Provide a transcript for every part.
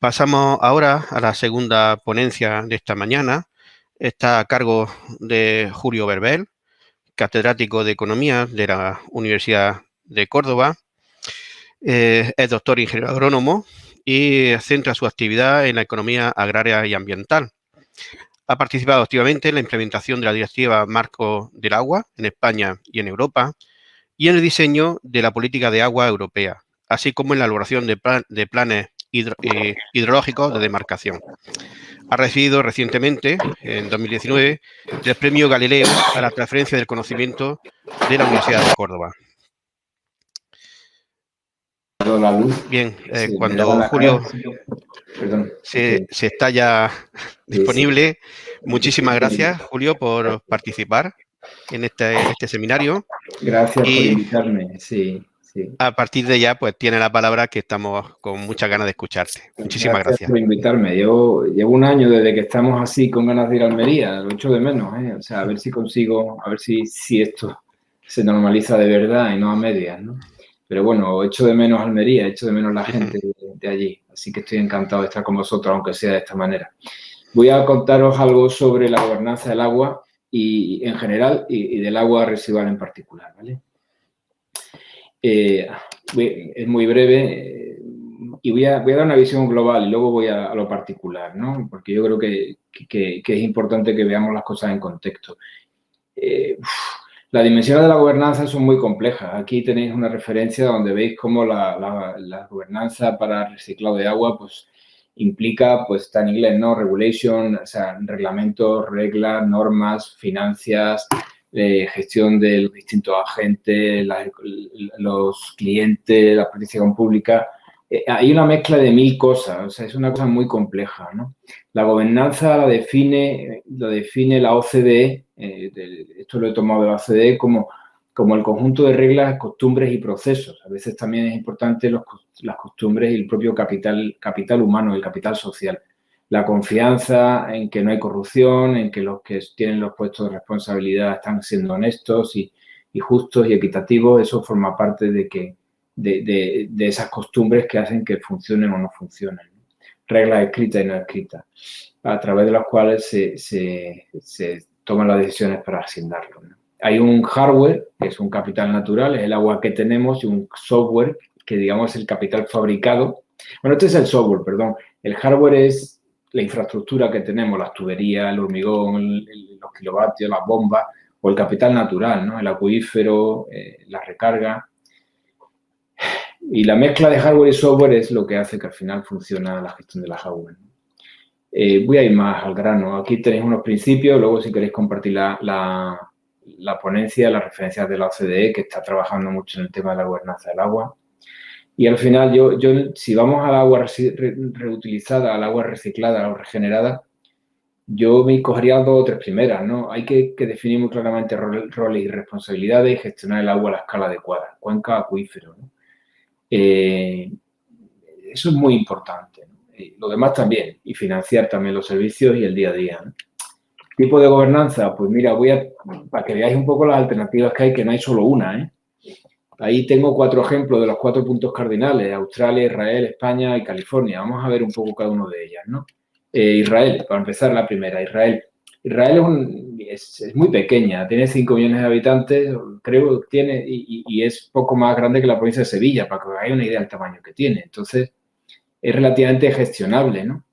Pasamos ahora a la segunda ponencia de esta mañana. Está a cargo de Julio Berbel, catedrático de Economía de la Universidad de Córdoba. Es doctor ingeniero agrónomo y centra su actividad en la economía agraria y ambiental. Ha participado activamente en la implementación de la Directiva Marco del Agua en España y en Europa y en el diseño de la política de agua europea, así como en la elaboración de planes hidrológicos de demarcación. Ha recibido recientemente, en 2019, el Premio Galileo a la transferencia del conocimiento de la Universidad de Córdoba. La luz. Bien, Sí, cuando Julio Perdón, se está ya disponible, muchísimas gracias, Julio, por participar en este seminario. Gracias por Y invitarme, sí. a partir de ya, pues tiene la palabra, que estamos con muchas ganas de escucharte. Muchísimas Gracias gracias. por invitarme. Llevo un año desde que estamos así con ganas de ir a Almería, lo echo de menos, ¿eh? O sea, a ver si consigo, a ver si esto se normaliza de verdad y no a medias, ¿no? Pero bueno, echo de menos Almería, echo de menos la gente de allí, así que estoy encantado de estar con vosotros, aunque sea de esta manera. Voy a contaros algo sobre la gobernanza del agua y en general y del agua residual en particular, ¿vale? Es muy breve y voy a dar una visión global y luego voy a lo particular, ¿no? Porque yo creo que es importante que veamos las cosas en contexto. Las dimensiones de la gobernanza son muy complejas. Aquí tenéis una referencia donde veis cómo la gobernanza para reciclado de agua pues, implica, pues está en inglés, ¿no? Regulation, o sea, reglamentos, reglas, normas, finanzas, gestión de los distintos agentes, los clientes, la participación pública. Hay una mezcla de 1000 cosas, o sea, es una cosa muy compleja, ¿no? La gobernanza la define la OCDE, esto lo he tomado de la OCDE como el conjunto de reglas, costumbres y procesos. A veces también es importante las costumbres y el propio capital humano, el capital social. La confianza en que no hay corrupción, en que los que tienen los puestos de responsabilidad están siendo honestos y justos y equitativos, eso forma parte de esas costumbres que hacen que funcionen o no funcionen. Reglas escritas y no escritas, a través de las cuales se toman las decisiones para asignarlo, ¿no? Hay un hardware, que es un capital natural, es el agua que tenemos, y un software, que digamos es el capital fabricado. Bueno, este es el software, perdón. El hardware es la infraestructura que tenemos, las tuberías, el hormigón, los kilovatios, las bombas, o el capital natural, ¿no? El acuífero, la recarga. Y la mezcla de hardware y software es lo que hace que al final funcione la gestión de la hardware. Voy a ir más al grano. Aquí tenéis unos principios, luego si queréis compartir la ponencia, las referencias de la OCDE, que está trabajando mucho en el tema de la gobernanza del agua. Y al final, si vamos al agua reutilizada, al agua reciclada o regenerada, yo me cogería 2 o 3 primeras, ¿no? Hay que definir muy claramente roles y responsabilidades y gestionar el agua a la escala adecuada, cuenca, acuífero, ¿no? Eso es muy importante, ¿no? Lo demás también, y financiar también los servicios y el día a día, ¿no? ¿Tipo de gobernanza? Pues mira, para que veáis un poco las alternativas que hay, que no hay solo una, ¿eh? Ahí tengo 4 ejemplos de los 4 puntos cardinales: Australia, Israel, España y California. Vamos a ver un poco cada uno de ellas, ¿no? Israel, para empezar la primera. Israel es muy pequeña, tiene 5 millones de habitantes, creo que tiene, y es poco más grande que la provincia de Sevilla, para que os hagáis una idea del tamaño que tiene. Entonces, es relativamente gestionable, ¿no?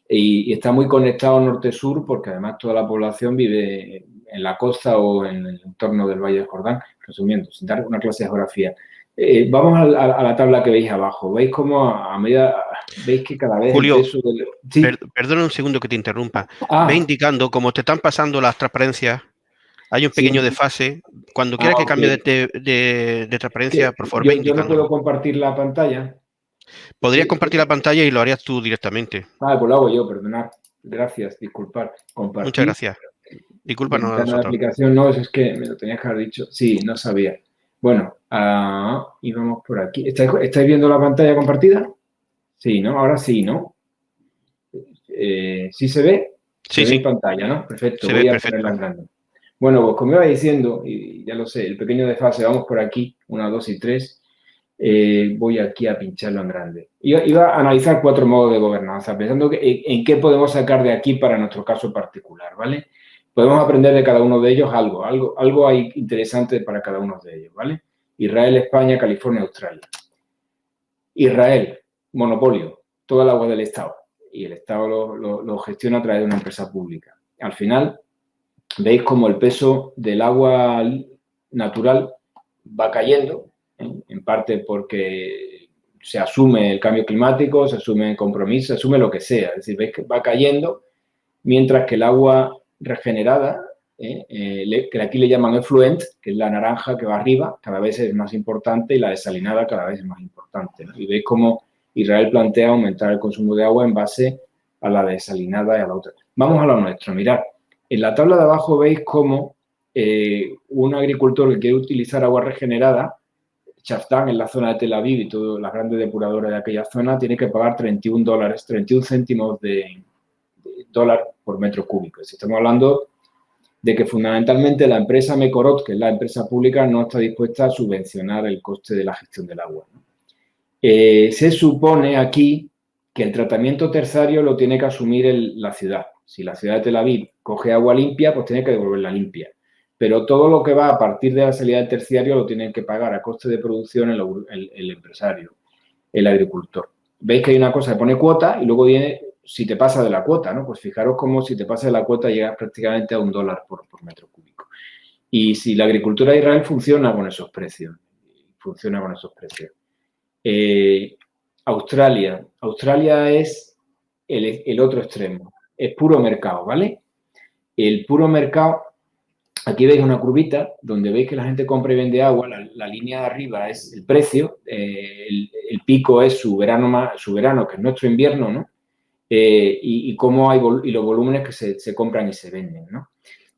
Y está muy conectado norte-sur, porque además toda la población vive en la costa o en el entorno del Valle del Jordán, resumiendo, sin dar una clase de geografía. Vamos a la tabla que veis abajo. ¿Veis cómo veis que cada vez Julio, el peso del... Sí. Perdona un segundo que te interrumpa. Ve indicando, como te están pasando las transparencias, hay un pequeño Sí. desfase. Cuando quieras que cambie de transparencia, por favor, ve Yo no puedo indicándolo. compartir la pantalla. Podrías compartir la pantalla y lo harías tú directamente. Pues lo hago yo, perdonad. Gracias, disculpad. Muchas Compartir. gracias. Discúlpanos a Ventana de nosotros. aplicación, no, es que me lo tenías que haber dicho. Sí, no sabía. Bueno, y vamos por aquí. ¿Estáis viendo la pantalla compartida? Sí, ¿no? Ahora sí, ¿no? ¿Sí se ve? Se Sí, ve en sí. pantalla, ¿no? Perfecto, Se ve voy a perfecto. ponerla en grande. Bueno, pues como iba diciendo, y ya lo sé, el pequeño desfase, vamos por aquí, 1, 2 y 3. Voy aquí a pincharlo en grande. Iba a analizar 4 modos de gobernanza, pensando en qué podemos sacar de aquí para nuestro caso particular, ¿vale? Podemos aprender de cada uno de ellos algo hay interesante para cada uno de ellos, ¿vale? Israel, España, California, Australia. Israel, monopolio, todo el agua del Estado. Y el Estado lo gestiona a través de una empresa pública. Al final, veis como el peso del agua natural va cayendo, en parte porque se asume el cambio climático, se asume el compromiso, se asume lo que sea. Es decir, veis que va cayendo, mientras que el agua regenerada, que aquí le llaman effluent, que es la naranja que va arriba, cada vez es más importante, y la desalinada cada vez es más importante, ¿no? Y veis cómo Israel plantea aumentar el consumo de agua en base a la desalinada y a la otra. Vamos a lo nuestro. Mirad, en la tabla de abajo veis cómo un agricultor que quiere utilizar agua regenerada, Shaftán, en la zona de Tel Aviv y todas las grandes depuradoras de aquella zona, tiene que pagar $31, 31 céntimos de dólar por metro cúbico. Si estamos hablando de que fundamentalmente la empresa Mekorot, que es la empresa pública, no está dispuesta a subvencionar el coste de la gestión del agua, ¿no? Se supone aquí que el tratamiento terciario lo tiene que asumir la ciudad. Si la ciudad de Tel Aviv coge agua limpia, pues tiene que devolverla limpia. Pero todo lo que va a partir de la salida del terciario lo tienen que pagar a coste de producción el empresario, el agricultor. Veis que hay una cosa que pone cuota y luego viene si te pasa de la cuota, ¿no? Pues fijaros cómo si te pasa de la cuota llegas prácticamente a $1 por metro cúbico. Y si la agricultura de Israel funciona con esos precios, Australia es el otro extremo, es puro mercado, ¿vale? El puro mercado, aquí veis una curvita donde veis que la gente compra y vende agua, la línea de arriba es el precio, el pico es su verano, que es nuestro invierno, ¿no? Y cómo hay y los volúmenes que se compran y se venden, ¿no?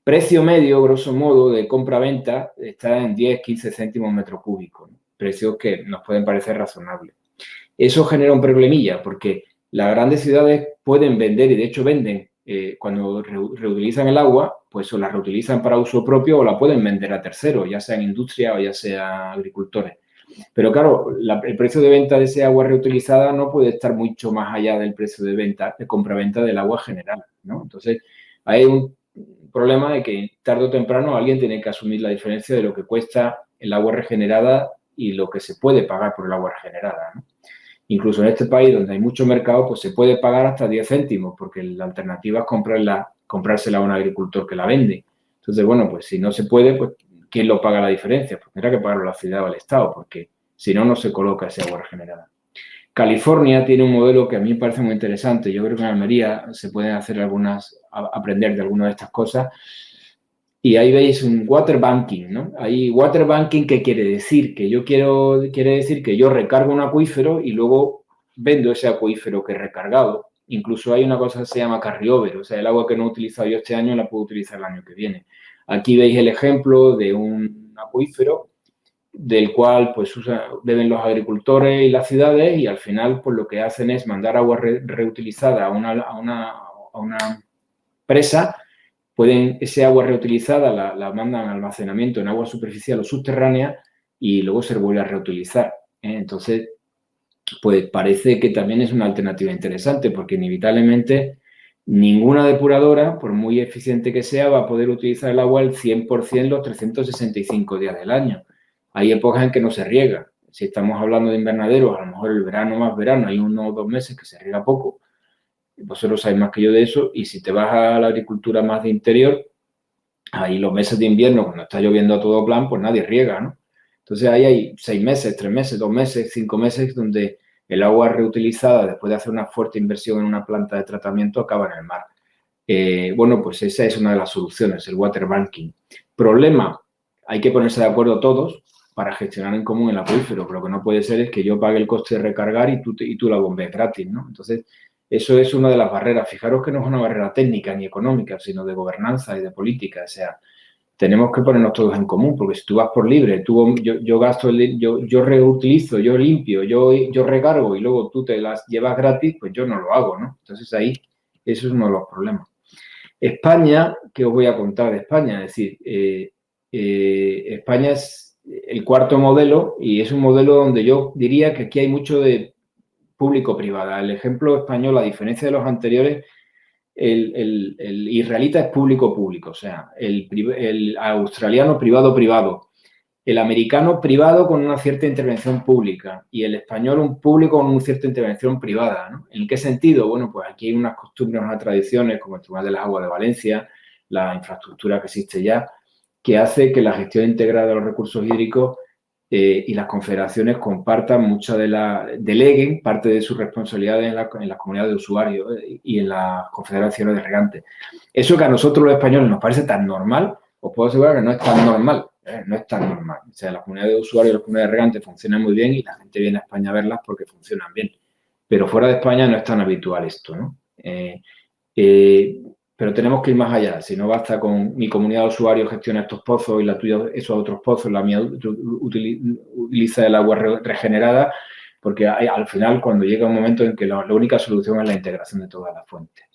Precio medio, grosso modo, de compra-venta está en 10, 15 céntimos metro cúbico, ¿no? Precios que nos pueden parecer razonables. Eso genera un problemilla porque las grandes ciudades pueden vender, y de hecho venden, cuando reutilizan el agua, pues o la reutilizan para uso propio o la pueden vender a terceros, ya sea en industria o ya sea agricultores. Pero claro, el precio de venta de ese agua reutilizada no puede estar mucho más allá del precio de venta, de compra-venta del agua general, ¿no? Entonces, hay un problema de que tarde o temprano alguien tiene que asumir la diferencia de lo que cuesta el agua regenerada y lo que se puede pagar por el agua regenerada, ¿no? Incluso en este país, donde hay mucho mercado, pues se puede pagar hasta 10 céntimos, porque la alternativa es comprársela a un agricultor que la vende. Entonces, bueno, pues si no se puede, pues ¿quién lo paga la diferencia? Pues tendrá que pagarlo la ciudad o el Estado, porque si no, no se coloca ese agua regenerada. California tiene un modelo que a mí me parece muy interesante. Yo creo que en Almería se pueden hacer aprender de algunas de estas cosas. Y ahí veis un water banking, ¿no? Ahí water banking, ¿qué quiere decir? Quiere decir que yo recargo un acuífero y luego vendo ese acuífero que he recargado. Incluso hay una cosa que se llama carryover, o sea, el agua que no he utilizado yo este año la puedo utilizar el año que viene. Aquí veis el ejemplo de un acuífero del cual pues beben los agricultores y las ciudades, y al final pues lo que hacen es mandar agua reutilizada a una presa. Ese agua reutilizada la mandan a almacenamiento en agua superficial o subterránea y luego se vuelve a reutilizar, ¿eh? Entonces, pues parece que también es una alternativa interesante, porque inevitablemente ninguna depuradora, por muy eficiente que sea, va a poder utilizar el agua al 100% los 365 días del año. Hay épocas en que no se riega. Si estamos hablando de invernaderos, a lo mejor el verano más verano, hay 1 o 2 meses que se riega poco. Vosotros sabéis más que yo de eso, y si te vas a la agricultura más de interior, ahí los meses de invierno, cuando está lloviendo a todo plan, pues nadie riega, ¿no? Entonces ahí hay 6 meses, 3 meses, 2 meses, 5 meses donde el agua reutilizada, después de hacer una fuerte inversión en una planta de tratamiento, acaba en el mar. Bueno, pues esa es una de las soluciones, el water banking. Problema, hay que ponerse de acuerdo todos para gestionar en común el acuífero, pero lo que no puede ser es que yo pague el coste de recargar y tú la bombees gratis, ¿no? Entonces, eso es una de las barreras. Fijaros que no es una barrera técnica ni económica, sino de gobernanza y de política. O sea, tenemos que ponernos todos en común, porque si tú vas por libre, yo gasto, yo reutilizo, yo limpio, yo recargo y luego tú te las llevas gratis, pues yo no lo hago, ¿no? Entonces ahí, eso es uno de los problemas. España, ¿qué os voy a contar de España? Es decir, España el cuarto modelo, y es un modelo donde yo diría que aquí hay mucho de público-privada. El ejemplo español, a diferencia de los anteriores, el israelita es público-público, o sea, el australiano privado-privado, el americano privado con una cierta intervención pública y el español un público con una cierta intervención privada, ¿no? ¿En qué sentido? Bueno, pues aquí hay unas costumbres, unas tradiciones, como el Tribunal de las Aguas de Valencia, la infraestructura que existe ya, que hace que la gestión integrada de los recursos hídricos y las confederaciones compartan deleguen parte de sus responsabilidades en las comunidades de usuarios y en las confederaciones de regantes. Eso que a nosotros los españoles nos parece tan normal, os puedo asegurar que no es tan normal. No es tan normal. O sea, las comunidades de usuarios y las comunidades de regantes funcionan muy bien y la gente viene a España a verlas porque funcionan bien. Pero fuera de España no es tan habitual esto, ¿no? Pero tenemos que ir más allá. Si no basta con mi comunidad de usuarios gestiona estos pozos y la tuya esos otros pozos, la mía utiliza el agua regenerada, porque al final cuando llega un momento en que la única solución es la integración de todas las fuentes.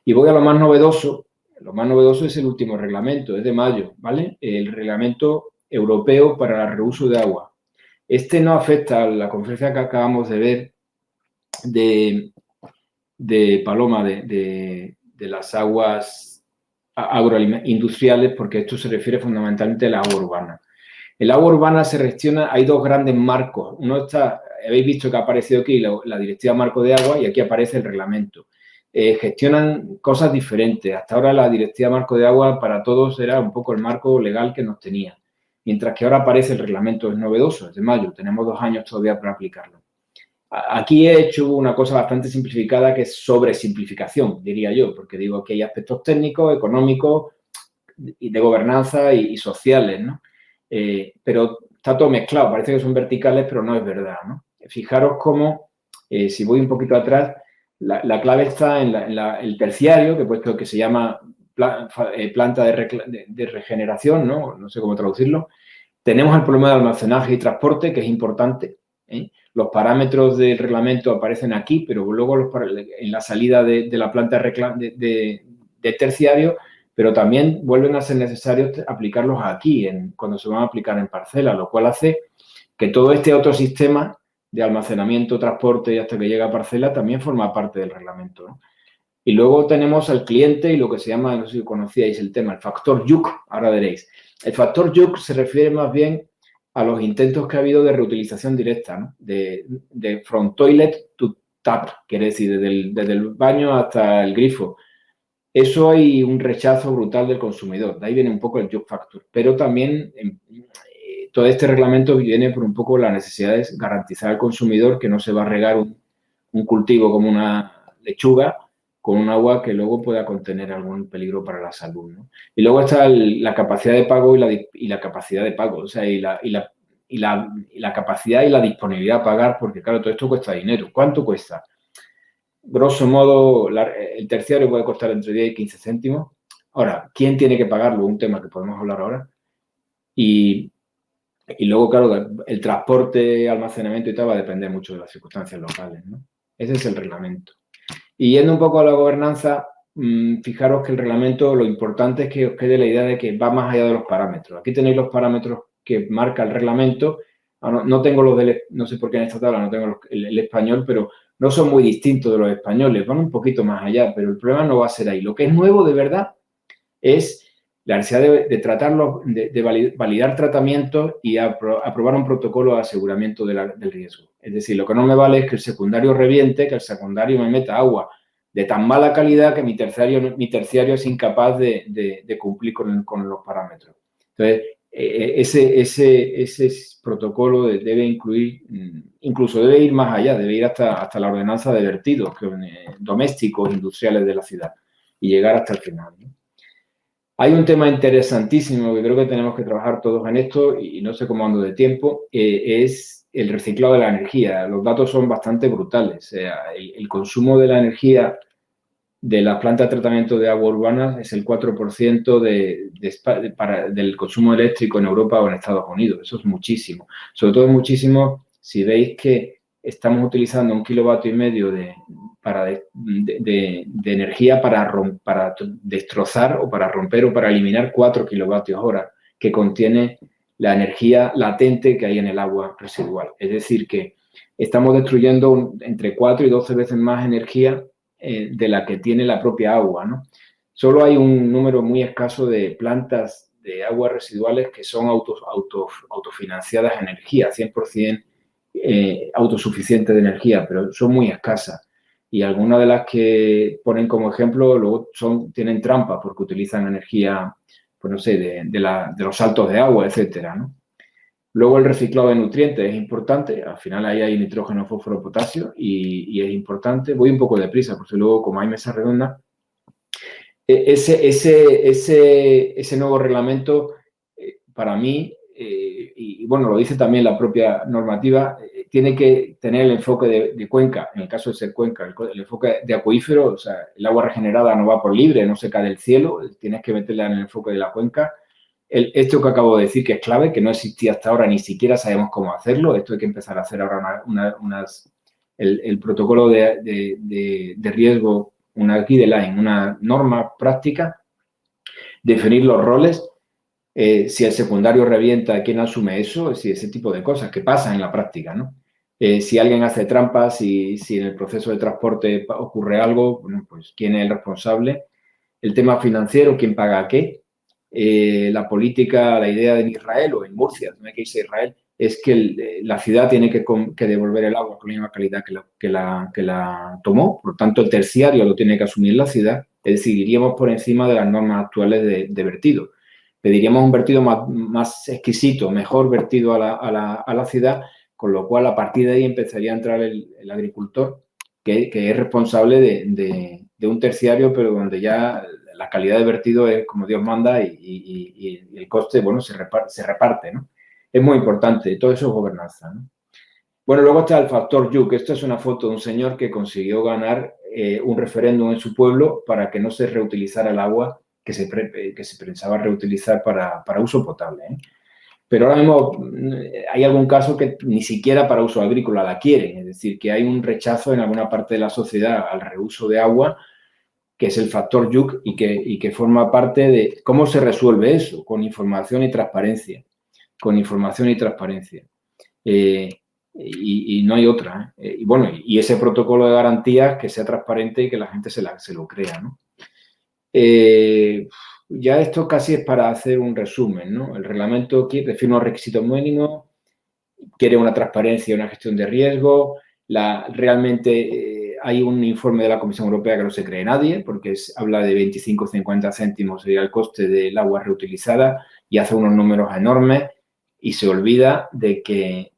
Y voy a lo más novedoso. Lo más novedoso es el último reglamento, es de mayo, ¿vale? El reglamento europeo para el reuso de agua. Este no afecta a la conferencia que acabamos de ver de Paloma, de las aguas agroindustriales, porque esto se refiere fundamentalmente al agua urbana. El agua urbana se gestiona, hay dos grandes marcos. Uno está, habéis visto que ha aparecido aquí la Directiva Marco de Agua y aquí aparece el reglamento. Gestionan cosas diferentes. Hasta ahora la Directiva Marco de Agua para todos era un poco el marco legal que nos tenía. Mientras que ahora aparece el reglamento, es novedoso, es de mayo, tenemos 2 años todavía para aplicarlo. Aquí he hecho una cosa bastante simplificada que es sobresimplificación, diría yo, porque digo que hay aspectos técnicos, económicos, y de gobernanza y sociales, ¿no? Pero está todo mezclado, parece que son verticales, pero no es verdad, ¿no? Fijaros cómo, si voy un poquito atrás, la clave está en el terciario, que he puesto que se llama planta de regeneración, ¿no? No sé cómo traducirlo. Tenemos el problema de almacenaje y transporte, que es importante, ¿eh? Los parámetros del reglamento aparecen aquí, pero luego en la salida de la planta de terciario, pero también vuelven a ser necesarios aplicarlos aquí, cuando se van a aplicar en parcela, lo cual hace que todo este otro sistema de almacenamiento, transporte y hasta que llega a parcela también forma parte del reglamento, ¿no? Y luego tenemos al cliente y lo que se llama, no sé si conocíais el tema, el factor YUC, ahora veréis. El factor YUC se refiere más bien a los intentos que ha habido de reutilización directa, ¿no? De from toilet to tap, quiere decir, desde el baño hasta el grifo. Eso hay un rechazo brutal del consumidor, de ahí viene un poco el YUC factor, pero también todo este reglamento viene por un poco la necesidad de garantizar al consumidor que no se va a regar un cultivo como una lechuga con un agua que luego pueda contener algún peligro para la salud, ¿no? Y luego está la capacidad de pago y la capacidad de pago, o sea, y la capacidad y la disponibilidad a pagar, porque claro, todo esto cuesta dinero. ¿Cuánto cuesta? Grosso modo, el terciario puede costar entre 10 y 15 céntimos. Ahora, ¿quién tiene que pagarlo? Un tema que podemos hablar ahora. Y luego, claro, el transporte, almacenamiento y tal va a depender mucho de las circunstancias locales, ¿no? Ese es el reglamento. Y yendo un poco a la gobernanza, fijaros que el reglamento, lo importante es que os quede la idea de que va más allá de los parámetros. Aquí tenéis los parámetros que marca el reglamento. No tengo los no sé por qué en esta tabla no tengo el español, pero no son muy distintos de los españoles, van un poquito más allá, pero el problema no va a ser ahí. Lo que es nuevo de verdad es la necesidad de tratarlo, de validar tratamientos y aprobar un protocolo de aseguramiento del riesgo. Es decir, lo que no me vale es que el secundario reviente, que el secundario me meta agua de tan mala calidad que mi terciario es incapaz de cumplir con los parámetros. Entonces, ese protocolo debe incluir, incluso debe ir más allá, debe ir hasta la ordenanza de vertidos domésticos, industriales de la ciudad y llegar hasta el final, ¿no? Hay un tema interesantísimo que creo que tenemos que trabajar todos en esto y no sé cómo ando de tiempo, es el reciclado de la energía. Los datos son bastante brutales. O sea, el consumo de la energía de las plantas de tratamiento de agua urbana es el 4% del consumo eléctrico en Europa o en Estados Unidos. Eso es muchísimo. Sobre todo es muchísimo si veis que estamos utilizando 1,5 kilovatios de energía para destrozar o para romper o para eliminar 4 kilovatios hora que contiene la energía latente que hay en el agua residual. Es decir, que estamos destruyendo entre 4 y 12 veces más energía de la que tiene la propia agua, ¿no? Solo hay un número muy escaso de plantas de aguas residuales que son autofinanciadas en energía, 100% autosuficientes de energía, pero son muy escasas. Y algunas de las que ponen como ejemplo luego tienen trampa porque utilizan energía, pues no sé, de los saltos de agua, etcétera, ¿no? Luego el reciclado de nutrientes es importante, al final ahí hay nitrógeno, fósforo, potasio y es importante. Voy un poco deprisa, porque luego como hay mesa redonda, ese nuevo reglamento para mí, y bueno, lo dice también la propia normativa, tiene que tener el enfoque de cuenca, en el caso de ser cuenca, el enfoque de acuífero, o sea, el agua regenerada no va por libre, no se cae del cielo, tienes que meterla en el enfoque de la cuenca. Esto que acabo de decir, que es clave, que no existía hasta ahora, ni siquiera sabemos cómo hacerlo, esto hay que empezar a hacer ahora el protocolo de riesgo, una guideline, una norma práctica, definir los roles, si el secundario revienta, ¿quién asume eso? Si ese tipo de cosas que pasan en la práctica, ¿no? Si alguien hace trampas, si en el proceso de transporte ocurre algo, bueno, pues ¿quién es el responsable? El tema financiero, ¿quién paga qué? La política, la idea en Israel o en Murcia, no hay que irse a Israel, es que la ciudad tiene que devolver el agua con la misma calidad que la tomó, por lo tanto el terciario lo tiene que asumir la ciudad, es decir, iríamos por encima de las normas actuales de vertido. Pediríamos un vertido más exquisito, mejor vertido a la ciudad, con lo cual a partir de ahí empezaría a entrar el agricultor que es responsable de un terciario, pero donde ya la calidad de vertido es como Dios manda y el coste, bueno, se reparte, ¿no? Es muy importante, todo eso es gobernanza, ¿no? Bueno, luego está el factor Yuc. Esto es una foto de un señor que consiguió ganar un referéndum en su pueblo para que no se reutilizara el agua que se pensaba reutilizar para uso potable, ¿eh? Pero ahora mismo hay algún caso que ni siquiera para uso agrícola la quieren, es decir, que hay un rechazo en alguna parte de la sociedad al reuso de agua, que es el factor YUC y que forma parte de cómo se resuelve eso, con información y transparencia, con información y transparencia. Y no hay otra, ¿eh? Y bueno, y ese protocolo de garantías que sea transparente y que la gente se lo crea, ¿no? Ya esto casi es para hacer un resumen, ¿no? El reglamento define unos requisitos mínimos, quiere una transparencia y una gestión de riesgo. Realmente hay un informe de la Comisión Europea que no se cree nadie, porque habla de 25 o 50 céntimos sería el coste del agua reutilizada y hace unos números enormes y se olvida de que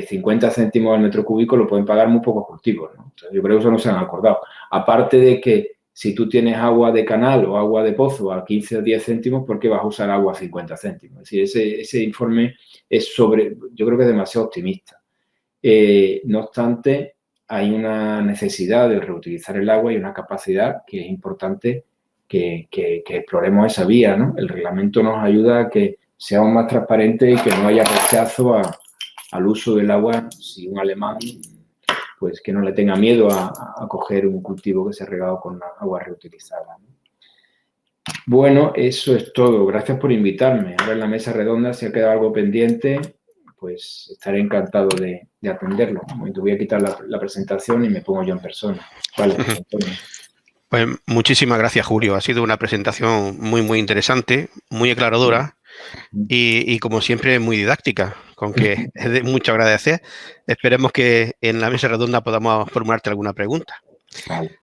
50 céntimos al metro cúbico lo pueden pagar muy pocos cultivos, ¿no? Entonces, yo creo que eso no se han acordado. Aparte de que si tú tienes agua de canal o agua de pozo a 15 o 10 céntimos, ¿por qué vas a usar agua a 50 céntimos? Es decir, ese informe es yo creo que es demasiado optimista. No obstante, hay una necesidad de reutilizar el agua y una capacidad que es importante que exploremos esa vía, ¿no? El reglamento nos ayuda a que seamos más transparentes y que no haya rechazo al uso del agua si un alemán pues que no le tenga miedo a coger un cultivo que se ha regado con agua reutilizada, ¿no? Bueno, eso es todo. Gracias por invitarme. Ahora en la mesa redonda, si ha quedado algo pendiente, pues estaré encantado de atenderlo. Te voy a quitar la presentación y me pongo yo en persona. Vale, Antonio. Pues muchísimas gracias, Julio. Ha sido una presentación muy, muy interesante, muy aclaradora y como siempre, muy didáctica, con que es de mucho agradecer. Esperemos que en la mesa redonda podamos formularte alguna pregunta. Vale.